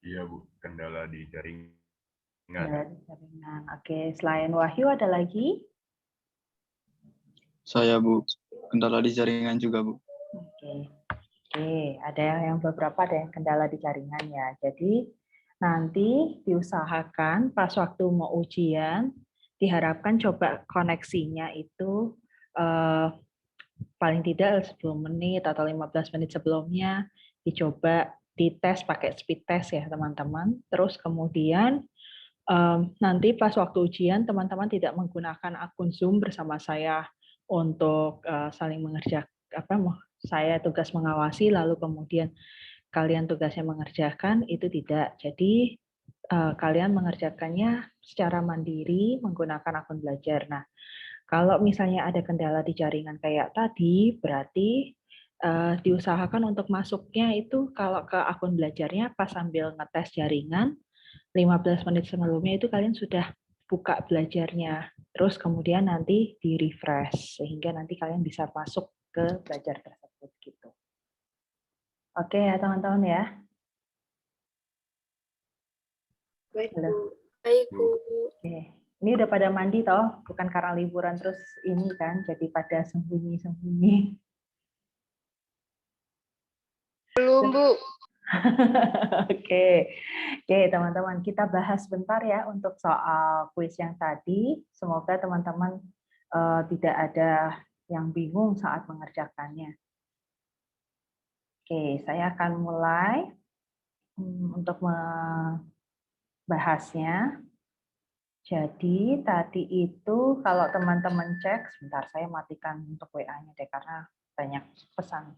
Iya, Bu. Kendala di jaringan. Kendala di jaringan. Oke, selain Wahyu ada lagi? Saya, Bu. Kendala di jaringan juga, Bu. Oke, ada yang beberapa ada yang kendala di jaringan ya. Jadi nanti diusahakan pas waktu mau ujian, diharapkan coba koneksinya itu paling tidak 10 menit atau 15 menit sebelumnya dicoba dites pakai speed test ya teman-teman. Terus kemudian nanti pas waktu ujian teman-teman tidak menggunakan akun Zoom bersama saya untuk saling mengerjakan saya tugas mengawasi lalu kemudian kalian tugasnya mengerjakan itu tidak. Jadi kalian mengerjakannya secara mandiri menggunakan akun belajar. Nah, kalau misalnya ada kendala di jaringan kayak tadi, berarti diusahakan untuk masuknya itu kalau ke akun belajarnya pas sambil ngetes jaringan, 15 menit sebelumnya itu kalian sudah buka belajarnya. Terus kemudian nanti di-refresh, sehingga nanti kalian bisa masuk ke belajar tersebut. Gitu. Oke ya teman-teman ya. Baik, Halo. Bu. Baik, Bu. Oke. Ini udah pada mandi toh, bukan karena liburan terus ini kan, jadi pada sembunyi-sembunyi. Belum, Bu. Oke, oke teman-teman, kita bahas sebentar ya untuk soal kuis yang tadi. Semoga teman-teman tidak ada yang bingung saat mengerjakannya. Oke, saya akan mulai untuk membahasnya. Jadi tadi itu kalau teman-teman cek, sebentar saya matikan untuk WA-nya deh karena banyak pesan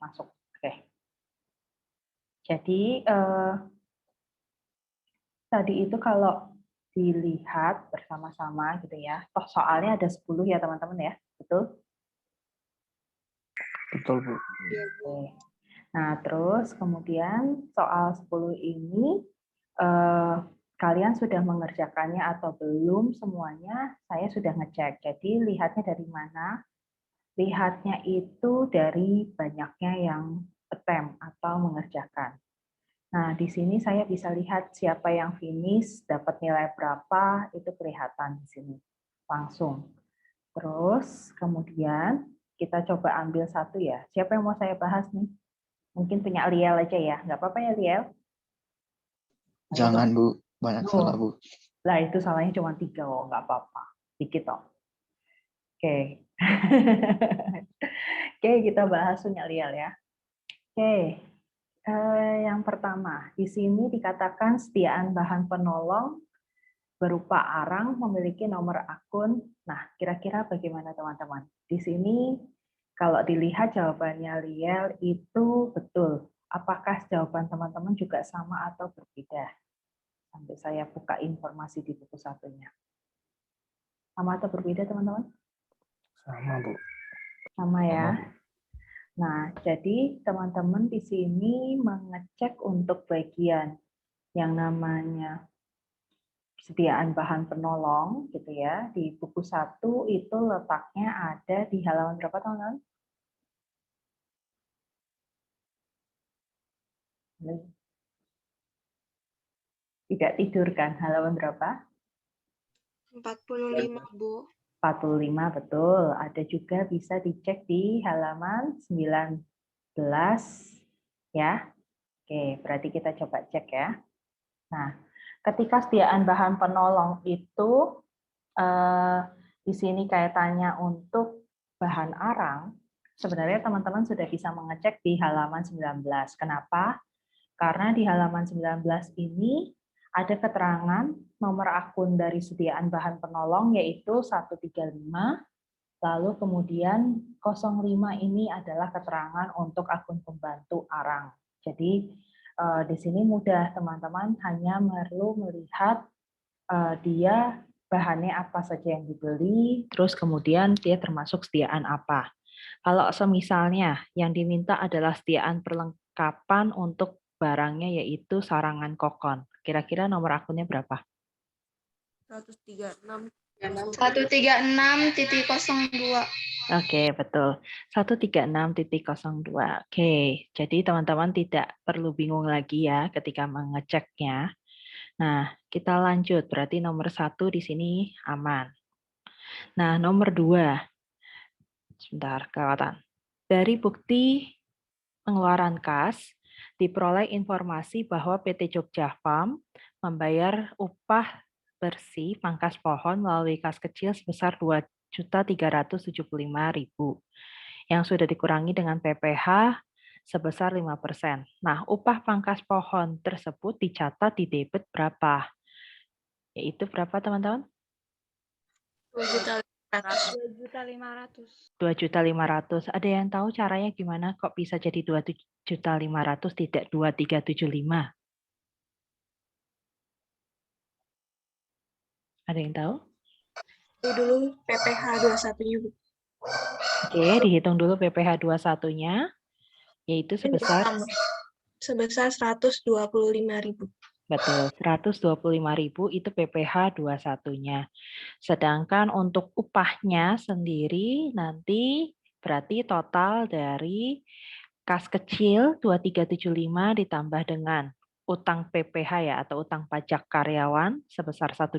masuk. Oke. Jadi tadi itu kalau dilihat bersama-sama gitu ya, toh soalnya ada 10 ya teman-teman ya, betul? Betul, Bu. Iya, Bu. Oke. Nah terus kemudian soal 10 ini kalian sudah mengerjakannya atau belum semuanya, saya sudah ngecek. Jadi lihatnya dari mana? Lihatnya itu dari banyaknya yang attempt atau mengerjakan. Nah, di sini saya bisa lihat siapa yang finish, dapat nilai berapa, itu kelihatan di sini langsung. Terus kemudian kita coba ambil satu ya. Siapa yang mau saya bahas nih? Mungkin punya Liel aja ya, nggak apa-apa ya Liel? Jangan, Bu. Banyak salah, Bu. Lah itu salahnya cuma 3, oh nggak apa-apa. Dikit toh. Oke. Oke, kita bahas punya Liel ya. Oke. Yang pertama, di sini dikatakan sediaan bahan penolong berupa arang memiliki nomor akun. Nah, kira-kira bagaimana teman-teman? Di sini kalau dilihat jawabannya Liel itu betul. Apakah jawaban teman-teman juga sama atau berbeda? Sampai saya buka informasi di buku satunya. Sama atau berbeda teman-teman? Sama, Bu. Sama ya. Sama, Bu. Nah, jadi teman-teman di sini mengecek untuk bagian yang namanya sediaan bahan penolong gitu ya. Di buku 1 itu letaknya ada di halaman berapa teman-teman? Tidak tidur kan? Halaman berapa? 45, Bu. 45 betul. Ada juga bisa dicek di halaman 19 ya. Oke, berarti kita coba cek ya. Nah, ketika sediaan bahan penolong itu di sini kaitannya untuk bahan arang, sebenarnya teman-teman sudah bisa mengecek di halaman 19. Kenapa? Karena di halaman 19 ini ada keterangan nomor akun dari sediaan bahan penolong yaitu 135, lalu kemudian 05 ini adalah keterangan untuk akun pembantu arang. Jadi di sini mudah teman-teman hanya perlu melihat dia bahannya apa saja yang dibeli, terus kemudian dia termasuk sediaan apa. Kalau semisalnya yang diminta adalah sediaan perlengkapan untuk barangnya yaitu sarangan kokon. Kira-kira nomor akunnya berapa? 136. 136.02. Oke, betul. 136.02. Oke, jadi teman-teman tidak perlu bingung lagi ya ketika mengeceknya. Nah, kita lanjut. Berarti nomor 1 di sini aman. Nah, nomor 2. Sebentar, kelewatan. Dari bukti pengeluaran kas, diperoleh informasi bahwa PT Jogja Farm membayar upah bersih pangkas pohon melalui kas kecil sebesar 2.375.000 yang sudah dikurangi dengan PPh sebesar 5%. Nah, upah pangkas pohon tersebut dicatat di debit berapa? Yaitu berapa, teman-teman? 2.500.000. 2.500.000. Ada yang tahu caranya gimana kok bisa jadi 2.500.000 tidak 2.375? Ada yang tahu? Itu dulu PPh 21-nya, Bu. Oke, dihitung dulu PPh 21-nya, yaitu sebesar, Sebesar 125.000. betul, 125.000 itu PPh 21-nya. Sedangkan untuk upahnya sendiri nanti berarti total dari kas kecil 2.375 ditambah dengan utang PPh ya atau utang pajak karyawan sebesar 125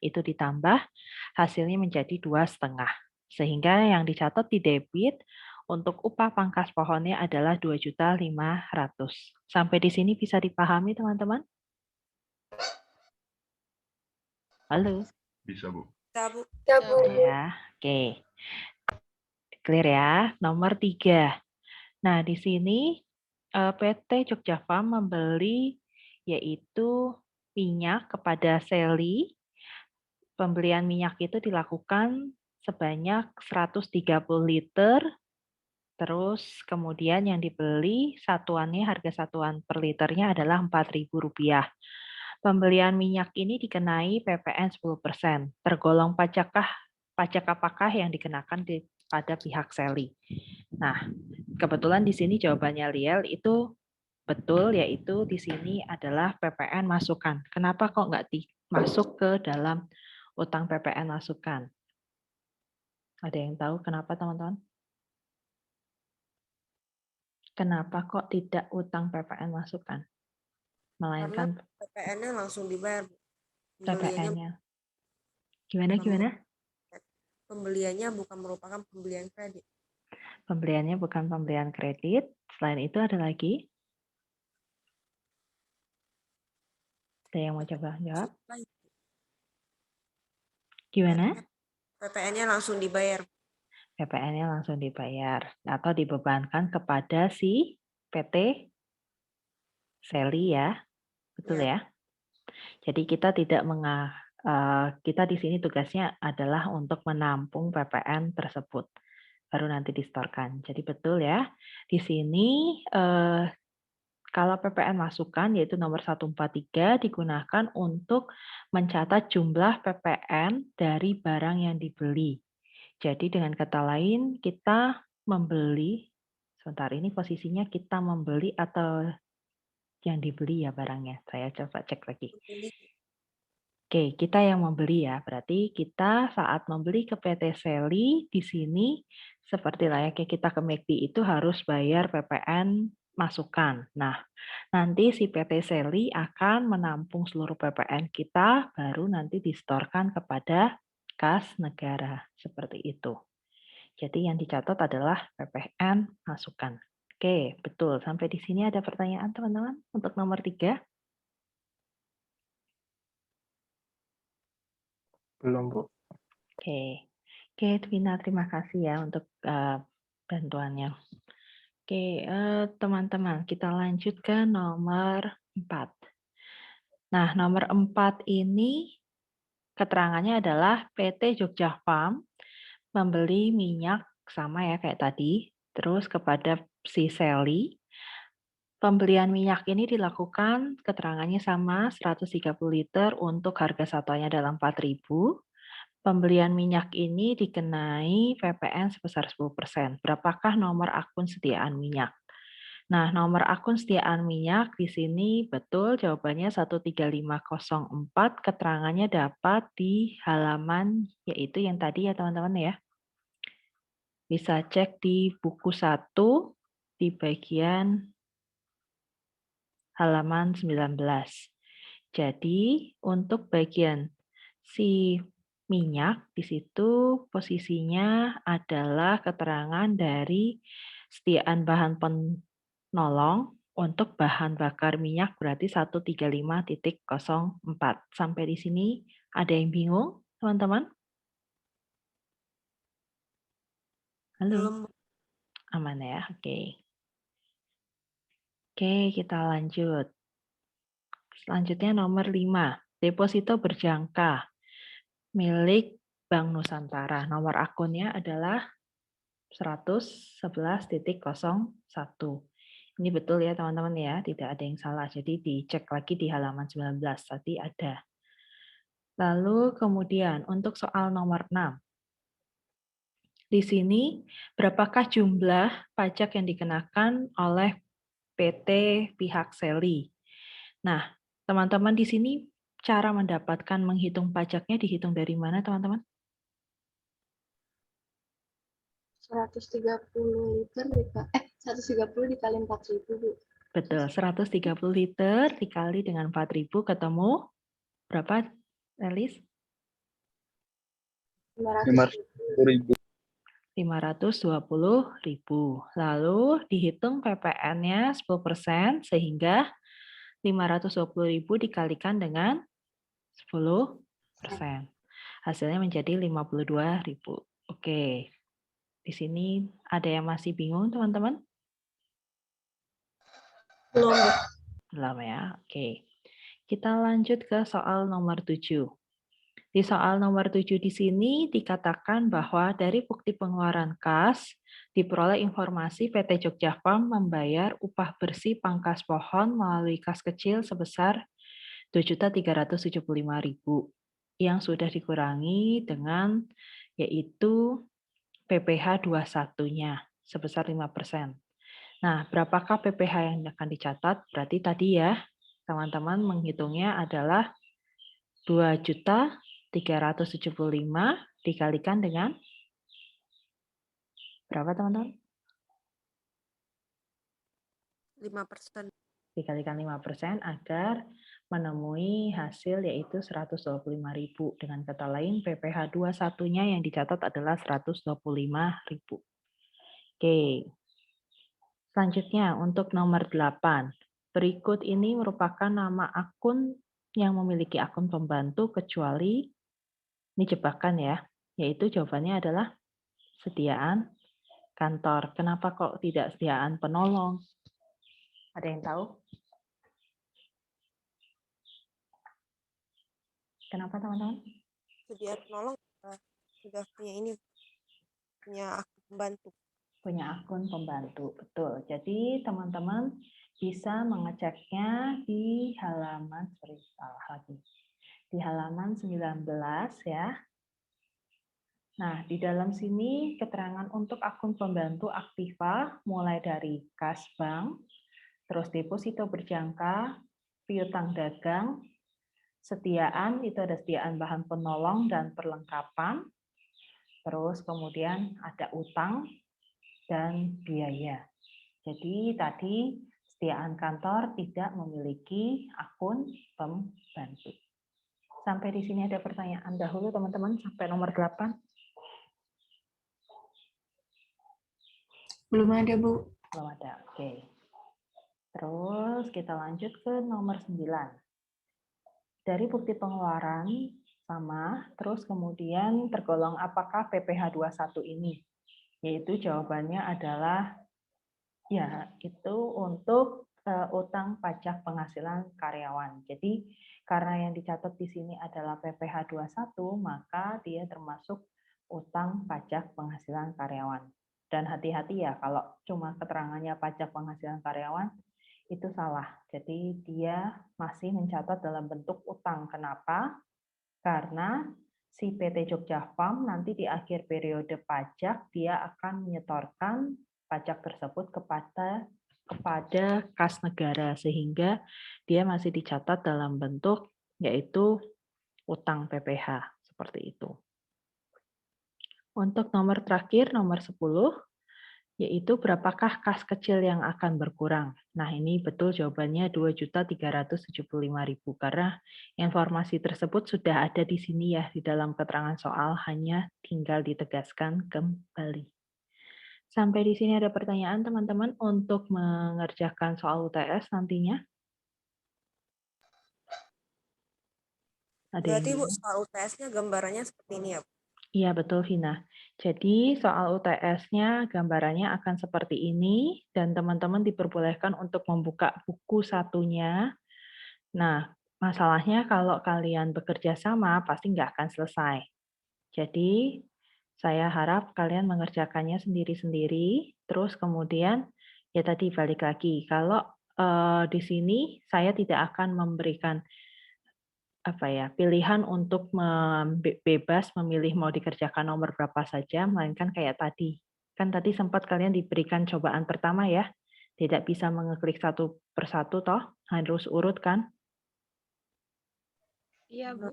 itu ditambah hasilnya menjadi 2,5. Sehingga yang dicatat di debit untuk upah pangkas pohonnya adalah 2.500.000. Sampai di sini bisa dipahami teman-teman? Halo? Bisa, Bu. Ya, oke. Clear ya. Nomor 3. Nah, di sini PT Jogja Farm membeli yaitu minyak kepada Sally. Pembelian minyak itu dilakukan sebanyak 130 liter. Terus kemudian yang dibeli satuannya harga satuan per liternya adalah Rp4.000. Pembelian minyak ini dikenai PPN 10%. Tergolong pajak apakah yang dikenakan pada pihak Sally? Nah, kebetulan di sini jawabannya Liel itu betul, yaitu di sini adalah PPN masukan. Kenapa kok nggak masuk ke dalam utang PPN masukan? Ada yang tahu kenapa, teman-teman? Kenapa kok tidak utang PPN masukan? Melainkan PPN-nya langsung dibayar, Bu. PPN-nya. Gimana? Pembeliannya bukan merupakan pembelian kredit. Pembeliannya bukan pembelian kredit. Selain itu ada lagi? Ada yang mau coba jawab? Gimana? PPN-nya langsung dibayar. PPN-nya langsung dibayar atau dibebankan kepada si PT Sally ya. Betul ya? Jadi kita tidak kita di sini tugasnya adalah untuk menampung PPN tersebut. Baru nanti distorkan. Jadi betul ya. Di sini kalau PPN masukan yaitu nomor 143 digunakan untuk mencatat jumlah PPN dari barang yang dibeli. Jadi dengan kata lain kita membeli, sebentar ini posisinya kita membeli atau yang dibeli ya barangnya. Saya coba cek lagi. Oke, kita yang membeli ya. Berarti kita saat membeli ke PT Sally di sini seperti layaknya kita ke McD itu harus bayar PPN masukan. Nah, nanti si PT Sally akan menampung seluruh PPN kita baru nanti distorkan kepada kas negara. Seperti itu. Jadi yang dicatat adalah PPN masukan. Oke, betul. Sampai di sini ada pertanyaan teman-teman untuk nomor 3? Belum, Bu. Oke, Twina, terima kasih ya untuk bantuannya. Oke, teman-teman, kita lanjut ke nomor 4. Nah, nomor 4 ini keterangannya adalah PT Jogja Farm membeli minyak sama ya kayak tadi, terus kepada si Sally. Pembelian minyak ini dilakukan keterangannya sama 130 liter untuk harga satuannya adalah 4.000. Pembelian minyak ini dikenai PPN sebesar 10%. Berapakah nomor akun sediaan minyak? Nah, nomor akun setiaan minyak di sini betul jawabannya 13504, keterangannya dapat di halaman yaitu yang tadi ya teman-teman ya. Bisa cek di buku 1 di bagian halaman 19. Jadi, untuk bagian si minyak di situ posisinya adalah keterangan dari setiaan bahan penolong untuk bahan bakar minyak berarti 135.04. Sampai di sini ada yang bingung, teman-teman? Halo, Belum. aman ya? Oke. Oke, kita lanjut. Selanjutnya nomor 5, deposito berjangka milik Bank Nusantara. Nomor akunnya adalah 111.01. Ini betul ya teman-teman ya, tidak ada yang salah. Jadi dicek lagi di halaman 19, tadi ada. Lalu kemudian untuk soal nomor 6. Di sini berapakah jumlah pajak yang dikenakan oleh PT pihak Seli? Nah, teman-teman di sini cara mendapatkan menghitung pajaknya dihitung dari mana teman-teman? 130 liter 130 dikali 4.000, Bu. Betul, 130 liter dikali dengan 4.000 ketemu berapa, Elis? 500.000. 520.000. Lalu dihitung PPN-nya 10% sehingga 520.000 dikalikan dengan 10%. Hasilnya menjadi 52.000. Oke. Di sini ada yang masih bingung, teman-teman? Belum, Bu. Belum ya. Oke. Kita lanjut ke soal nomor 7. Di soal nomor 7 di sini dikatakan bahwa dari bukti pengeluaran kas diperoleh informasi PT Jogja Farm membayar upah bersih pangkas pohon melalui kas kecil sebesar 2.375.000 yang sudah dikurangi dengan yaitu PPh 21-nya sebesar 5%. Nah, berapakah PPh yang akan dicatat? Berarti tadi ya, teman-teman menghitungnya adalah 2.375 dikalikan dengan berapa teman-teman? 5%. Dikalikan 5% agar menemui hasil yaitu 125.000. Dengan kata lain PPh 21-nya yang dicatat adalah 125.000. Oke. Selanjutnya untuk nomor 8. Berikut ini merupakan nama akun yang memiliki akun pembantu kecuali ini jebakan ya, yaitu jawabannya adalah sediaan kantor. Kenapa kok tidak sediaan penolong? Ada yang tahu? Kenapa teman-teman? Sedia penolong sudah punya ini, punya akun pembantu. Punya akun pembantu, betul. Jadi teman-teman bisa mengeceknya di halaman, di halaman 19 ya. Nah, di dalam sini keterangan untuk akun pembantu aktiva mulai dari kas bank, terus deposito berjangka, piutang dagang, setiaan, itu ada setiaan bahan penolong dan perlengkapan, terus kemudian ada utang dan biaya. Jadi tadi setiaan kantor tidak memiliki akun pembantu. Sampai di sini ada pertanyaan dahulu teman-teman, sampai nomor 8. Belum ada, Bu. Belum ada, oke. Terus kita lanjut ke nomor 9. Dari bukti pengeluaran sama, terus kemudian tergolong apakah PPh 21 ini? Yaitu jawabannya adalah ya, itu untuk utang pajak penghasilan karyawan. Jadi karena yang dicatat di sini adalah PPh 21, maka dia termasuk utang pajak penghasilan karyawan. Dan hati-hati ya, kalau cuma keterangannya pajak penghasilan karyawan, itu salah. Jadi dia masih mencatat dalam bentuk utang. Kenapa? Karena si PT Jogja Farm nanti di akhir periode pajak, dia akan menyetorkan pajak tersebut kepada kepada kas negara sehingga dia masih dicatat dalam bentuk yaitu utang PPh seperti itu. Untuk nomor terakhir, nomor 10, yaitu berapakah kas kecil yang akan berkurang? Nah, ini betul jawabannya 2.375.000 karena informasi tersebut sudah ada di sini ya di dalam keterangan soal, hanya tinggal ditegaskan kembali. Sampai di sini ada pertanyaan teman-teman untuk mengerjakan soal UTS nantinya? Ada yang Berarti Bu, bingung? soal UTS-nya gambarannya seperti ini ya, Bu? Iya, betul, Vina. Jadi, soal UTS-nya gambarannya akan seperti ini, dan teman-teman diperbolehkan untuk membuka buku satunya. Nah, masalahnya kalau kalian bekerja sama, pasti nggak akan selesai. Jadi, saya harap kalian mengerjakannya sendiri-sendiri, terus kemudian, ya tadi balik lagi, kalau di sini saya tidak akan memberikan pilihan untuk bebas memilih mau dikerjakan nomor berapa saja, melainkan kayak tadi. Kan tadi sempat kalian diberikan cobaan pertama ya, tidak bisa mengeklik satu persatu toh, harus urut kan? Iya, Bu.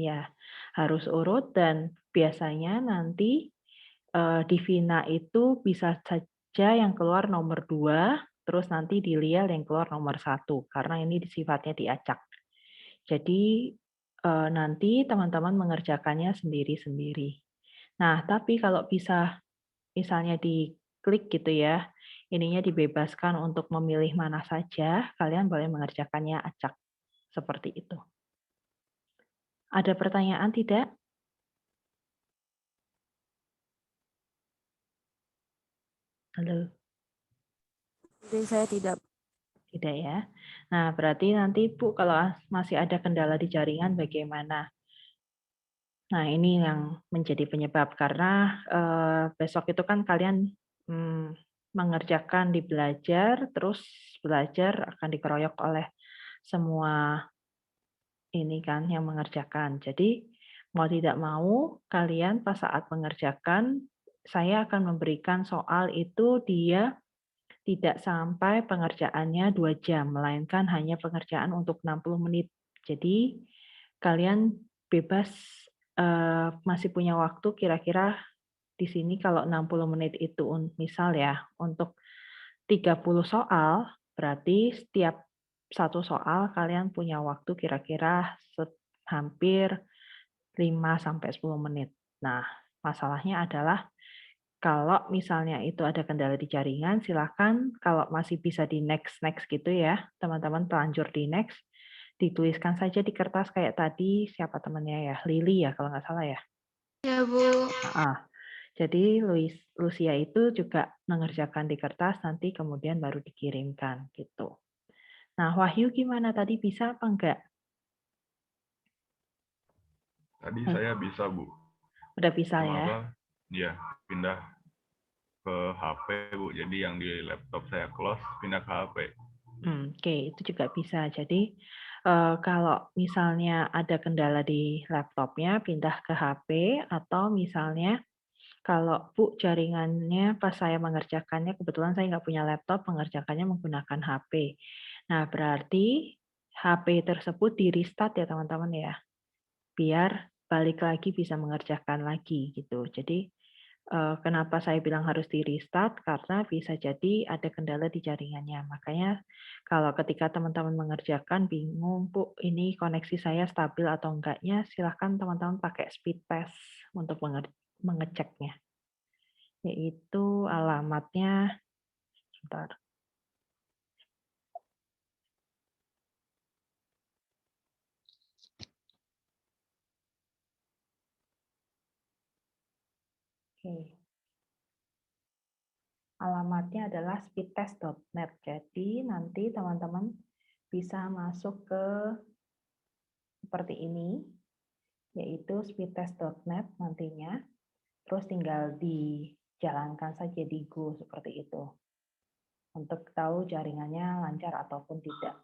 Ya, harus urut dan biasanya nanti di Vina itu bisa saja yang keluar nomor 2, terus nanti di Liel yang keluar nomor 1, karena ini sifatnya diacak. Jadi nanti teman-teman mengerjakannya sendiri-sendiri. Nah, tapi kalau bisa misalnya diklik gitu ya, ininya dibebaskan untuk memilih mana saja, kalian boleh mengerjakannya acak seperti itu. Ada pertanyaan tidak? Halo, Jadi saya tidak. tidak ya. Nah, berarti nanti Bu kalau masih ada kendala di jaringan bagaimana? Nah, ini yang menjadi penyebab karena besok itu kan kalian mengerjakan di belajar, terus belajar akan dikeroyok oleh semua ini kan yang mengerjakan. Jadi mau tidak mau kalian pas saat mengerjakan, saya akan memberikan soal itu dia tidak sampai pengerjaannya 2 jam, melainkan hanya pengerjaan untuk 60 menit. Jadi kalian bebas masih punya waktu kira-kira di sini kalau 60 menit itu misal ya untuk 30 soal, berarti setiap satu soal kalian punya waktu kira-kira hampir 5 sampai 10 menit. Nah, masalahnya adalah kalau misalnya itu ada kendala di jaringan, silakan kalau masih bisa di next gitu ya, teman-teman telanjur di next, dituliskan saja di kertas kayak tadi, siapa temannya ya, Lily ya kalau nggak salah ya. Ya, Bu. Jadi Lucia itu juga mengerjakan di kertas, nanti kemudian baru dikirimkan gitu. Nah, Wahyu gimana tadi bisa apa enggak? Tadi saya bisa, Bu. Udah bisa Cuma ya? ya, pindah ke HP, Bu. Jadi yang di laptop saya close, pindah ke HP. Oke, itu juga bisa. Jadi kalau misalnya ada kendala di laptopnya, pindah ke HP, atau misalnya kalau Bu jaringannya pas saya mengerjakannya, kebetulan saya nggak punya laptop, mengerjakannya menggunakan HP. Nah, berarti HP tersebut di-restart ya teman-teman ya, biar balik lagi bisa mengerjakan lagi gitu. Jadi kenapa saya bilang harus di-restart, karena bisa jadi ada kendala di jaringannya. Makanya kalau ketika teman-teman mengerjakan bingung, Bu, ini koneksi saya stabil atau enggaknya, silahkan teman-teman pakai speed test untuk mengeceknya. Yaitu alamatnya, sebentar. Oke. Alamatnya adalah speedtest.net. Jadi nanti teman-teman bisa masuk ke seperti ini, yaitu speedtest.net nantinya. Terus tinggal dijalankan saja di Go seperti itu. Untuk tahu jaringannya lancar ataupun tidak.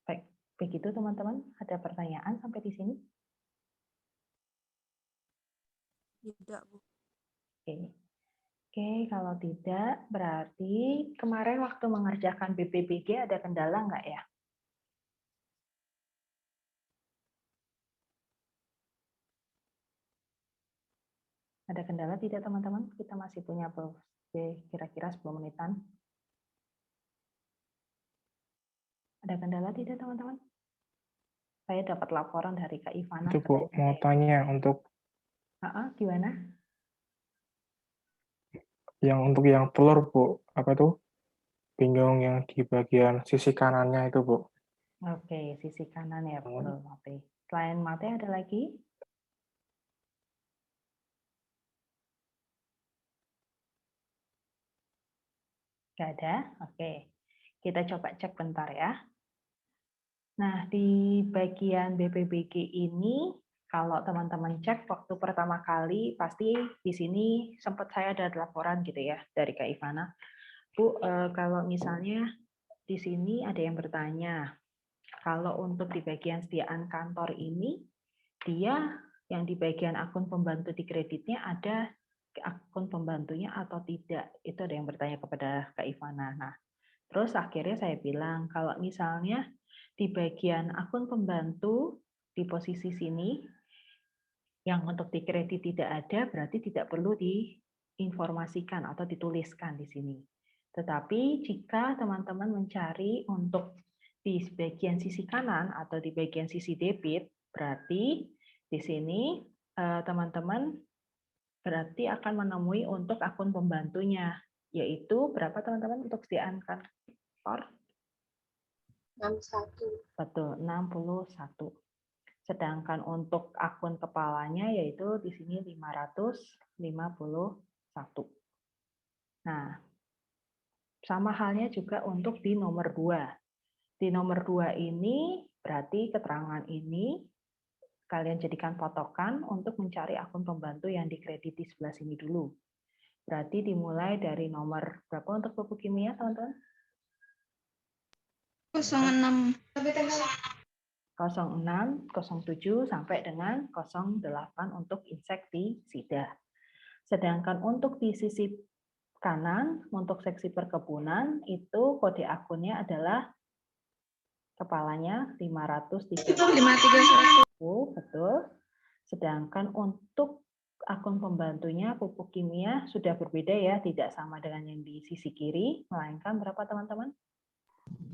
Baik, begitu teman-teman. Ada pertanyaan sampai di sini? Tidak, Bu. Oke. Oke, kalau tidak, berarti kemarin waktu mengerjakan BPBG ada kendala nggak ya? Ada kendala tidak, teman-teman? Kita masih punya kira-kira 10 menitan. Ada kendala tidak, teman-teman? Saya dapat laporan dari Kak Ivana. Itu Bu, mau tanya untuk Gimana? untuk yang telur Bu, apa tuh? Bingung yang di bagian sisi kanannya itu Bu. Oke, sisi kanan ya, betul, mate. Selain mate ada lagi? Nggak ada? Oke. Kita coba cek bentar ya. Nah, di bagian BPBG ini, kalau teman-teman cek waktu pertama kali, pasti di sini sempat saya ada laporan gitu ya, dari Kak Ivana. Bu, kalau misalnya di sini ada yang bertanya, kalau untuk di bagian sediaan kantor ini, dia yang di bagian akun pembantu di kreditnya ada akun pembantunya atau tidak? Itu ada yang bertanya kepada Kak Ivana. Nah, terus akhirnya saya bilang, kalau misalnya di bagian akun pembantu di posisi sini, yang untuk di kredit tidak ada, berarti tidak perlu diinformasikan atau dituliskan di sini. Tetapi jika teman-teman mencari untuk di bagian sisi kanan atau di bagian sisi debit, berarti di sini teman-teman berarti akan menemui untuk akun pembantunya, yaitu berapa teman-teman untuk sediaan kantor? 61. Betul, 61. Sedangkan untuk akun kepalanya yaitu di sini 551. Nah, sama halnya juga untuk di nomor 2. Di nomor 2 ini berarti keterangan ini kalian jadikan patokan untuk mencari akun pembantu yang dikredit di sebelah sini dulu. Berarti dimulai dari nomor berapa untuk pupuk kimia, teman-teman? 06. 06, 07 sampai dengan 08 untuk insektisida. Sedangkan untuk di sisi kanan, untuk seksi perkebunan, itu kode akunnya adalah kepalanya 530. 531. Betul. Sedangkan untuk akun pembantunya pupuk kimia sudah berbeda ya, tidak sama dengan yang di sisi kiri, melainkan berapa teman-teman?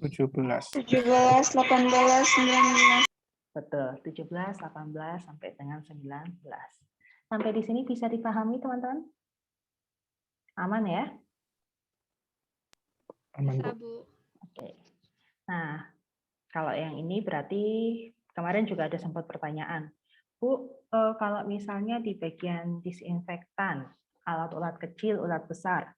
17. 17, 18, 19. Betul, 17, 18, sampai dengan 19. Sampai di sini bisa dipahami teman-teman? Aman ya? Aman Bu. Bu. Oke. Nah, kalau yang ini berarti kemarin juga ada sempat pertanyaan. Bu, kalau misalnya di bagian disinfektan, alat-alat kecil, alat besar,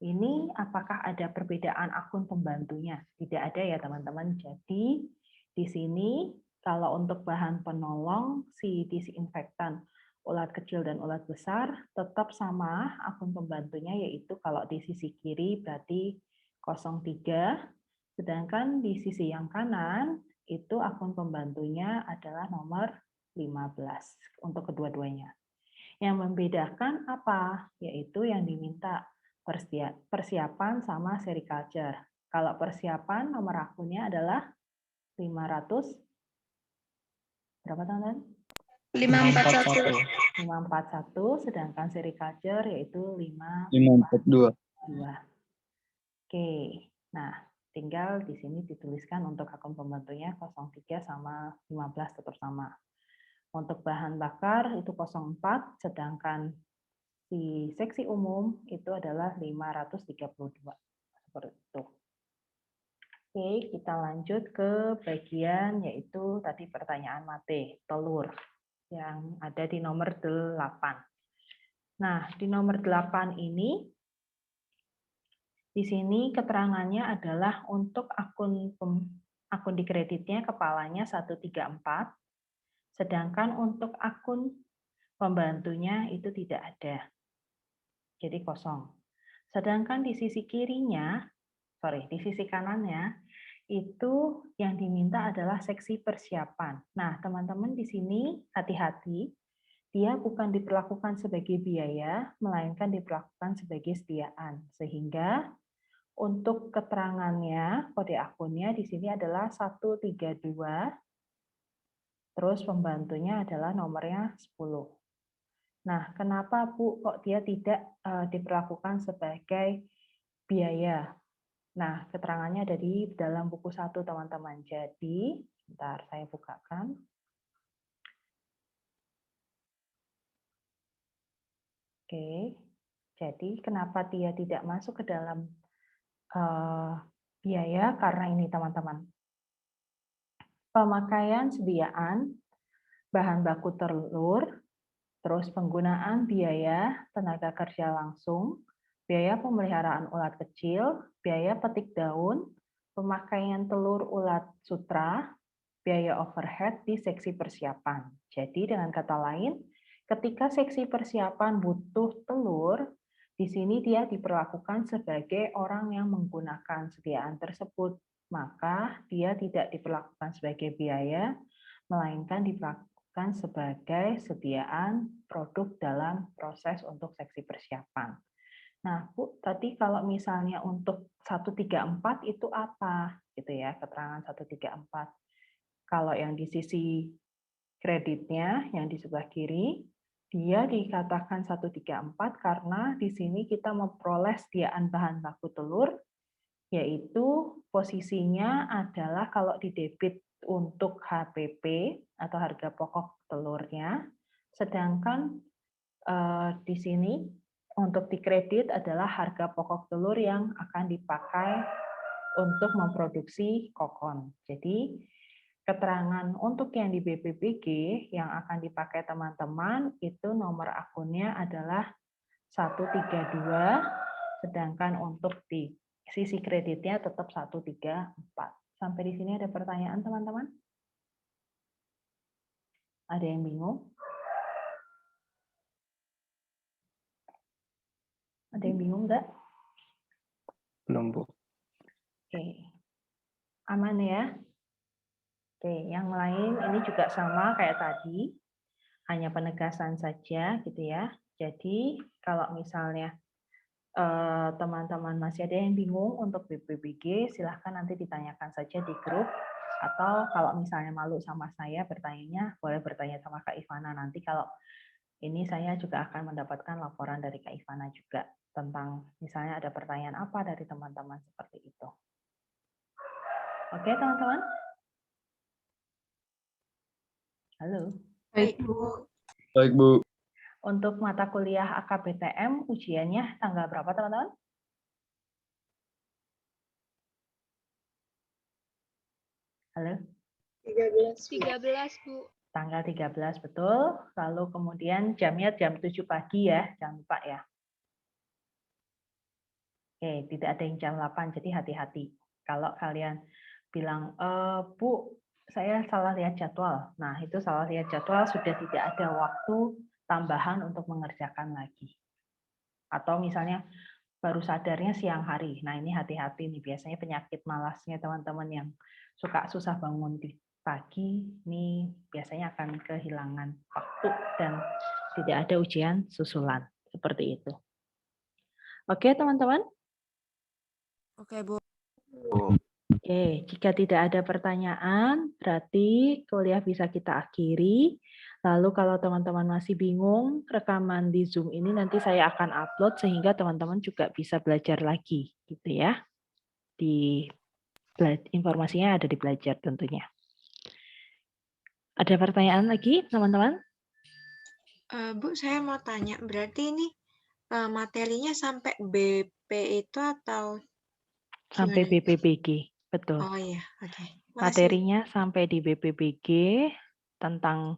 ini apakah ada perbedaan akun pembantunya? Tidak ada ya teman-teman. Jadi di sini kalau untuk bahan penolong si disinfektan ulat kecil dan ulat besar tetap sama akun pembantunya, yaitu kalau di sisi kiri berarti 03, sedangkan di sisi yang kanan itu akun pembantunya adalah nomor 15 untuk kedua-duanya. Yang membedakan apa? Yaitu yang diminta persiapan sama sericulture. Kalau persiapan nomor akunnya adalah 500 berapa teman-teman? 541. 541, sedangkan sericulture yaitu 542. 542. Oke. Nah, tinggal di sini dituliskan untuk akun pembantunya 03 sama 15 tetap sama. Untuk bahan bakar itu 04, sedangkan di seksi umum itu adalah 532. Seperti itu. Oke, kita lanjut ke bagian yaitu tadi pertanyaan mate, telur, yang ada di nomor 8. Nah, di nomor 8 ini, di sini keterangannya adalah untuk akun di kreditnya kepalanya 134, sedangkan untuk akun pembantunya itu tidak ada. Jadi kosong. Sedangkan di sisi kirinya, di sisi kanannya, itu yang diminta adalah seksi persiapan. Nah, teman-teman di sini hati-hati, dia bukan diperlakukan sebagai biaya, melainkan diperlakukan sebagai sediaan. Sehingga untuk keterangannya, kode akunnya di sini adalah 132, terus pembantunya adalah nomornya 10. Nah, kenapa Bu kok dia tidak diperlakukan sebagai biaya? Nah, keterangannya ada di dalam buku 1, teman-teman. Jadi, bentar saya bukakan. Oke, jadi kenapa dia tidak masuk ke dalam biaya? Karena ini, teman-teman. Pemakaian sediaan bahan baku telur, terus penggunaan biaya tenaga kerja langsung, biaya pemeliharaan ulat kecil, biaya petik daun, pemakaian telur ulat sutra, biaya overhead di seksi persiapan. Jadi dengan kata lain, ketika seksi persiapan butuh telur, di sini dia diperlakukan sebagai orang yang menggunakan sediaan tersebut. Maka dia tidak diperlakukan sebagai biaya, melainkan diperlakukan sebagai sediaan produk dalam proses untuk seksi persiapan. Nah, Bu, tadi kalau misalnya untuk 134 itu apa? Gitu ya, keterangan 134. Kalau yang di sisi kreditnya, yang di sebelah kiri, dia dikatakan 134 karena di sini kita memperoleh sediaan bahan baku telur, yaitu posisinya adalah kalau di debit untuk HPP atau harga pokok telurnya, sedangkan di sini untuk di kredit adalah harga pokok telur yang akan dipakai untuk memproduksi kokon. Jadi keterangan untuk yang di BPBG yang akan dipakai teman-teman itu nomor akunnya adalah 132, sedangkan untuk di sisi kreditnya tetap 134. Sampai di sini ada pertanyaan, teman-teman? Ada yang bingung? Ada yang bingung nggak? Belum, Bu. Oke. Aman ya? Oke, yang lain ini juga sama kayak tadi, hanya penegasan saja gitu ya. Jadi kalau misalnya teman-teman masih ada yang bingung untuk BPBG, silahkan nanti ditanyakan saja di grup, atau kalau misalnya malu sama saya bertanyanya, boleh bertanya sama Kak Ivana. Nanti kalau ini saya juga akan mendapatkan laporan dari Kak Ivana juga tentang misalnya ada pertanyaan apa dari teman-teman seperti itu. Oke, teman-teman? Halo. Baik, Bu. Baik, Bu. Untuk mata kuliah AKBTM, ujiannya tanggal berapa, teman-teman? Halo? 13. Bu. Tanggal 13, betul. Lalu kemudian jamnya jam 7 pagi ya, jangan lupa ya. Oke, tidak ada yang jam 8, jadi hati-hati. Kalau kalian bilang, Bu, saya salah lihat jadwal. Nah, itu salah lihat jadwal, sudah tidak ada waktu tambahan untuk mengerjakan lagi. Atau misalnya baru sadarnya siang hari. Nah, ini hati-hati nih. Biasanya penyakit malasnya teman-teman yang suka susah bangun di pagi, ini biasanya akan kehilangan waktu dan tidak ada ujian susulan. Seperti itu. Oke, teman-teman? Oke, Bu. Oke, jika tidak ada pertanyaan, berarti kuliah bisa kita akhiri. Lalu kalau teman-teman masih bingung, rekaman di Zoom ini nanti saya akan upload sehingga teman-teman juga bisa belajar lagi, gitu ya. Informasinya ada di belajar tentunya. Ada pertanyaan lagi, teman-teman? Bu, saya mau tanya, berarti ini materinya sampai BP itu atau Sampai gimana? BPBG, betul. Oh iya, oke. Makasih. Materinya sampai di BPBG tentang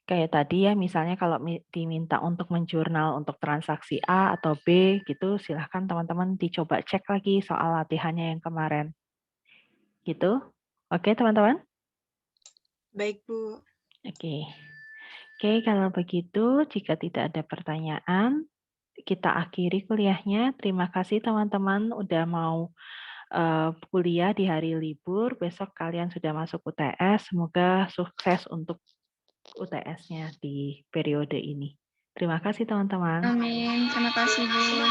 kayak tadi ya, misalnya kalau diminta untuk menjurnal untuk transaksi A atau B gitu, silahkan teman-teman dicoba cek lagi soal latihannya yang kemarin. Gitu. Oke, teman-teman? Baik, Bu. Oke. Oke, kalau begitu, jika tidak ada pertanyaan, kita akhiri kuliahnya. Terima kasih teman-teman udah mau kuliah di hari libur. Besok kalian sudah masuk UTS. Semoga sukses untuk UTS-nya di periode ini. Terima kasih teman-teman. Amin. Terima kasih, Bu.